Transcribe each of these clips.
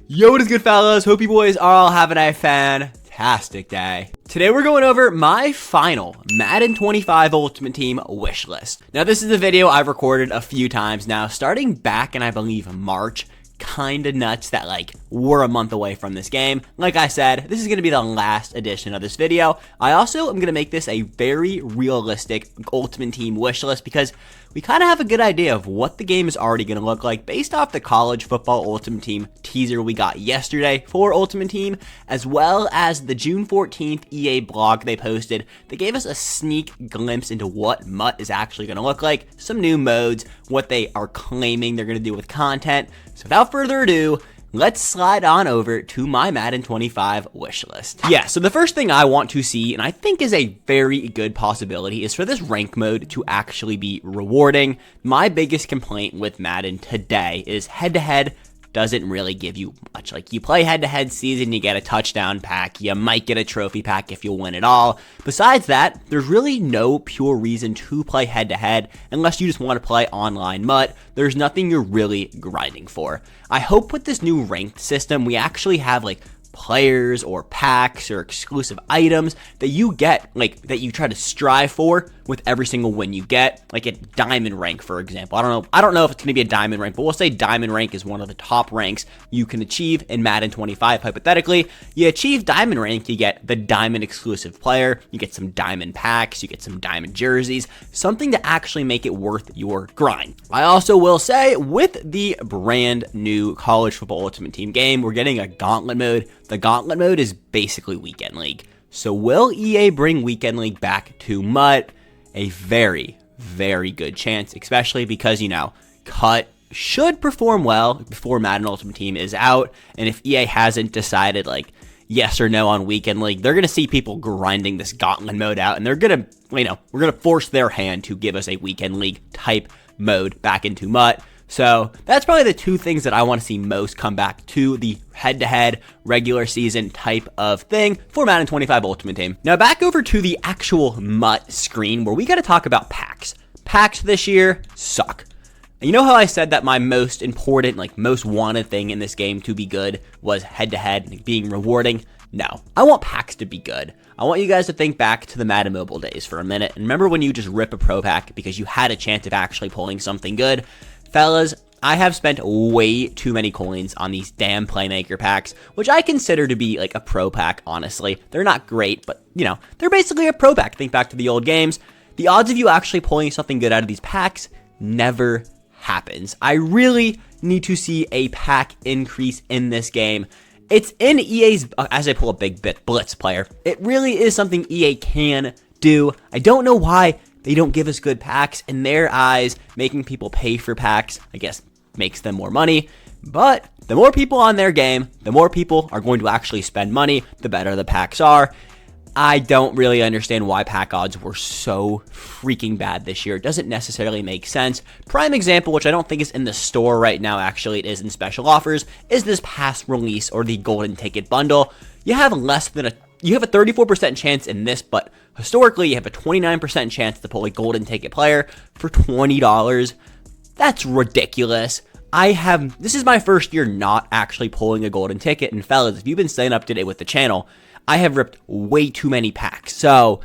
Yo, what is good, fellas? Hope you boys are all having a fantastic day. Today we're going over my final Madden 25 Ultimate Team wish list. Now, this is a video I've recorded a few times now, starting back in, I believe, March. Kinda nuts that we're a month away from this game. Like I said, this is going to be the last edition of this video. I also am going to make this a very realistic Ultimate Team wish list because we kind of have a good idea of what the game is already going to look like based off the college football Ultimate Team teaser we got yesterday for Ultimate Team, as well as the June 14th EA blog they posted. They gave us a sneak glimpse into what MUT is actually going to look like, some new modes, what they are claiming they're going to do with content. So without further ado, let's slide on over to my Madden 25 wish list. Yeah, so the first thing I want to see, and I think is a very good possibility, is for this rank mode to actually be rewarding. My biggest complaint with Madden today is head-to-head doesn't really give you much. You play head-to-head season, you get a touchdown pack, you might get a trophy pack if you win it all. Besides that, there's really no pure reason to play head-to-head unless you just want to play online MUT. There's nothing you're really grinding for. I hope with this new ranked system, we actually have players or packs or exclusive items that you get, that you try to strive for with every single win you get, like a diamond rank, for example. I don't know if it's going to be a diamond rank, but we'll say diamond rank is one of the top ranks you can achieve in Madden 25. Hypothetically, you achieve diamond rank, you get the diamond exclusive player, you get some diamond packs, you get some diamond jerseys, something to actually make it worth your grind. I also will say, with the brand new college football Ultimate Team game, we're getting a gauntlet mode. The gauntlet mode is basically Weekend League. So will EA bring Weekend League back to MUT? A very, very good chance, especially because, Cut should perform well before Madden Ultimate Team is out. And if EA hasn't decided, yes or no on Weekend League, they're going to see people grinding this gauntlet mode out. And they're going to, we're going to force their hand to give us a Weekend League type mode back into MUT. So that's probably the two things that I want to see most come back to the head-to-head regular season type of thing for Madden 25 Ultimate Team. Now back over to the actual MUT screen where we got to talk about packs. Packs this year suck. You know how I said that my most important, most wanted thing in this game to be good was head-to-head being rewarding? No, I want packs to be good. I want you guys to think back to the Madden Mobile days for a minute. And remember when you just rip a pro pack because you had a chance of actually pulling something good? Fellas, I have spent way too many coins on these damn Playmaker packs, which I consider to be a pro pack, honestly. They're not great, but, they're basically a pro pack. Think back to the old games. The odds of you actually pulling something good out of these packs never happens. I really need to see a pack increase in this game. It's in EA's, as I pull a big blitz player, it really is something EA can do. I don't know why they don't give us good packs. In their eyes, making people pay for packs, I guess, makes them more money. But the more people on their game, the more people are going to actually spend money, the better the packs are. I don't really understand why pack odds were so freaking bad this year. It doesn't necessarily make sense. Prime example, which I don't think is in the store right now, actually it is in special offers, is this past release or the golden ticket bundle. You have a 34% chance in this, but historically you have a 29% chance to pull a golden ticket player for $20. That's ridiculous. This is my first year not actually pulling a golden ticket, and fellas, if you've been staying up to date with the channel, I have ripped way too many packs. So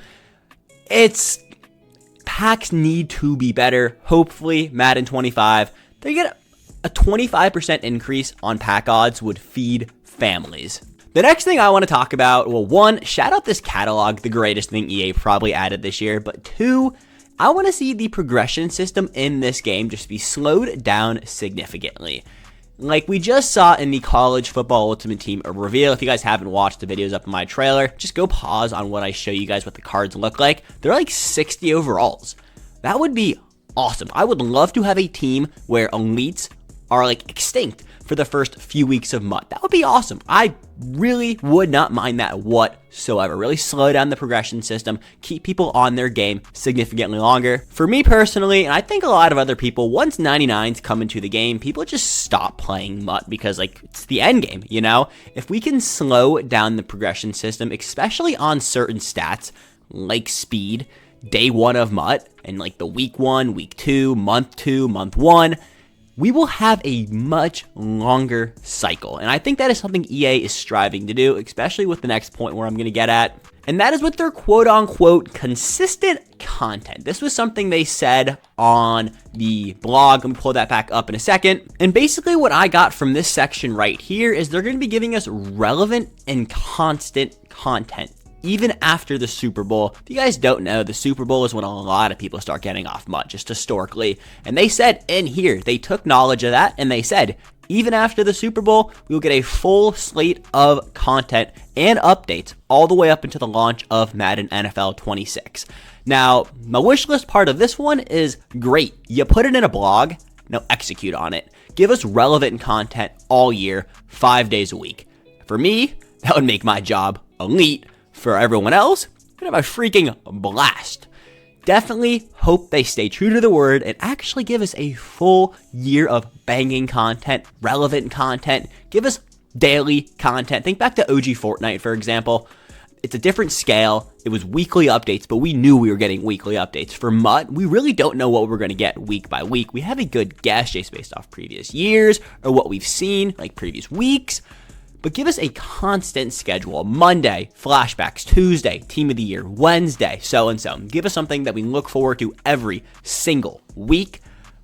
packs need to be better. Hopefully Madden 25, they get a 25% increase on pack odds would feed families. The next thing I want to talk about, well, one, shout out this catalog, the greatest thing EA probably added this year, but two, I want to see the progression system in this game just be slowed down significantly. Like we just saw in the college football Ultimate Team reveal. If you guys haven't watched the videos up in my trailer, just go pause on what I show you guys what the cards look like. They're 60 overalls. That would be awesome. I would love to have a team where elites are extinct for the first few weeks of MUT. That would be awesome. I really would not mind that whatsoever. Really slow down the progression system, keep people on their game significantly longer. For me personally, and I think a lot of other people, once 99s come into the game, people just stop playing MUT because it's the end game, If we can slow down the progression system, especially on certain stats like speed, day one of MUT, and the week 1, week 2, month 1, we will have a much longer cycle. And I think that is something EA is striving to do, especially with the next point where I'm going to get at. And that is with their quote unquote consistent content. This was something they said on the blog. Let me pull that back up in a second. And basically what I got from this section right here is they're going to be giving us relevant and constant content even after the Super Bowl. If you guys don't know, the Super Bowl is when a lot of people start getting off MUT, just historically. And they said in here, they took knowledge of that and they said, even after the Super Bowl, we will get a full slate of content and updates all the way up into the launch of Madden NFL 26. Now, my wish list part of this one is great. You put it in a blog, now execute on it. Give us relevant content all year, 5 days a week. For me, that would make my job elite. For everyone else, we're gonna have a freaking blast. Definitely hope they stay true to the word and actually give us a full year of banging content, relevant content. Give us daily content. Think back to OG Fortnite, for example. It's a different scale. It was weekly updates, but we knew we were getting weekly updates. For MUT, we really don't know what we're going to get week by week. We have a good guess just based off previous years or what we've seen, like previous weeks. But give us a constant schedule. Monday, flashbacks. Tuesday, team of the year. Wednesday, so-and-so. Give us something that we look forward to every single week.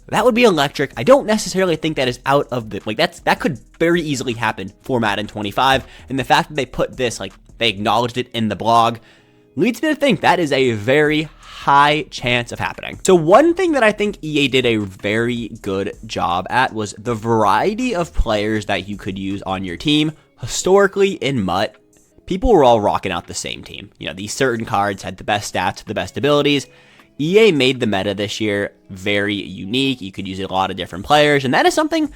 That would be electric. I don't necessarily think that is out of the, that could very easily happen for Madden 25. And the fact that they put this, they acknowledged it in the blog, leads me to think that is a very high chance of happening. So one thing that I think EA did a very good job at was the variety of players that you could use on your team. Historically, in MUT, people were all rocking out the same team. You know, these certain cards had the best stats, the best abilities. EA made the meta this year very unique. You could use a lot of different players, and that is something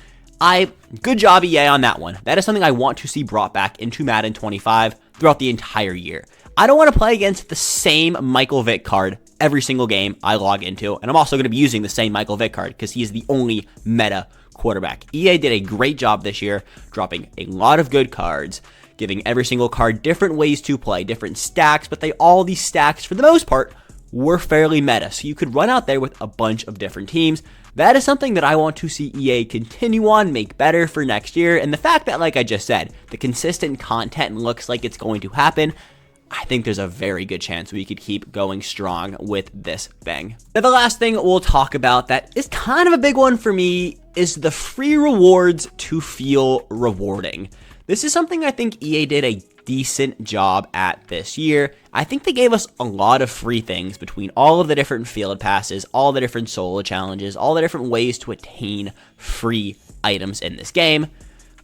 good job EA on that one. That is something I want to see brought back into Madden 25 throughout the entire year. I don't want to play against the same Michael Vick card every single game I log into, and I'm also going to be using the same Michael Vick card because he is the only meta quarterback. EA did a great job this year, dropping a lot of good cards, giving every single card different ways to play, different stacks, but all these stacks, for the most part, were fairly meta. So you could run out there with a bunch of different teams. That is something that I want to see EA continue on, make better for next year. And the fact that, like I just said, the consistent content looks like it's going to happen, I think there's a very good chance we could keep going strong with this thing. Now, the last thing we'll talk about that is kind of a big one for me is the free rewards to feel rewarding. This is something I think EA did a decent job at this year. I think they gave us a lot of free things between all of the different field passes, all the different solo challenges, all the different ways to attain free items in this game.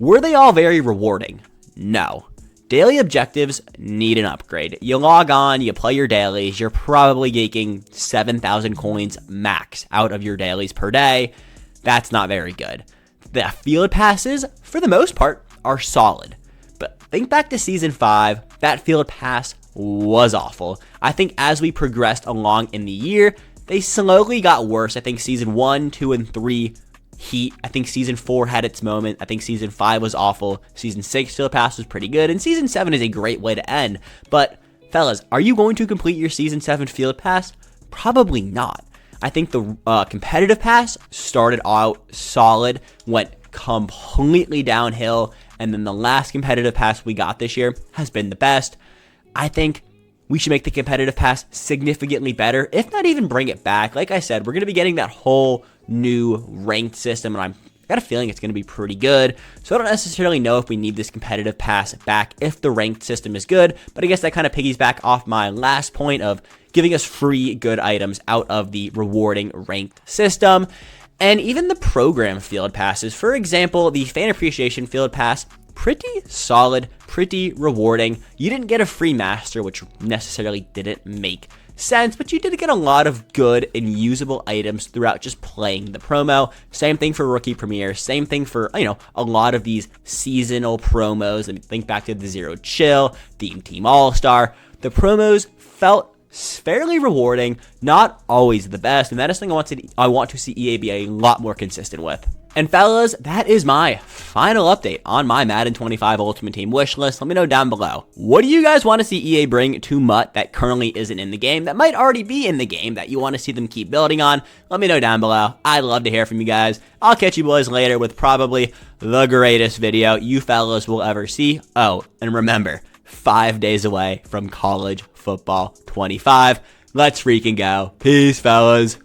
Were they all very rewarding? No. Daily objectives need an upgrade. You log on, you play your dailies, you're probably making 7,000 coins max out of your dailies per day. That's not very good. The field passes, for the most part, are solid. But think back to Season 5, that field pass was awful. I think as we progressed along in the year, they slowly got worse. I think Season 1, 2, and 3 heat. I think Season 4 had its moment. I think Season 5 was awful. Season 6 field pass was pretty good. And Season 7 is a great way to end. But, fellas, are you going to complete your Season 7 field pass? Probably not. I think the competitive pass started out solid, went completely downhill, and then the last competitive pass we got this year has been the best. I think we should make the competitive pass significantly better, if not even bring it back. Like I said, we're going to be getting that whole new ranked system, and I've got a feeling it's going to be pretty good. So I don't necessarily know if we need this competitive pass back if the ranked system is good, but I guess that kind of piggies back off my last point of giving us free good items out of the rewarding ranked system. And even the program field passes, for example, the fan appreciation field pass, pretty solid, pretty rewarding. You didn't get a free master, which necessarily didn't make sense, but you did get a lot of good and usable items throughout just playing the promo. Same thing for rookie premiere, same thing for, a lot of these seasonal promos. And think back to the Zero Chill, Theme Team All-Star. The promos felt fairly rewarding, not always the best, and that is something I want to see EA be a lot more consistent with. And fellas, that is my final update on my Madden 25 Ultimate Team wish list. Let me know down below. What do you guys want to see EA bring to MUT that currently isn't in the game, that might already be in the game, that you want to see them keep building on? Let me know down below. I'd love to hear from you guys. I'll catch you boys later with probably the greatest video you fellas will ever see. Oh, and remember, 5 days away from college football 25. Let's freaking go. Peace, fellas.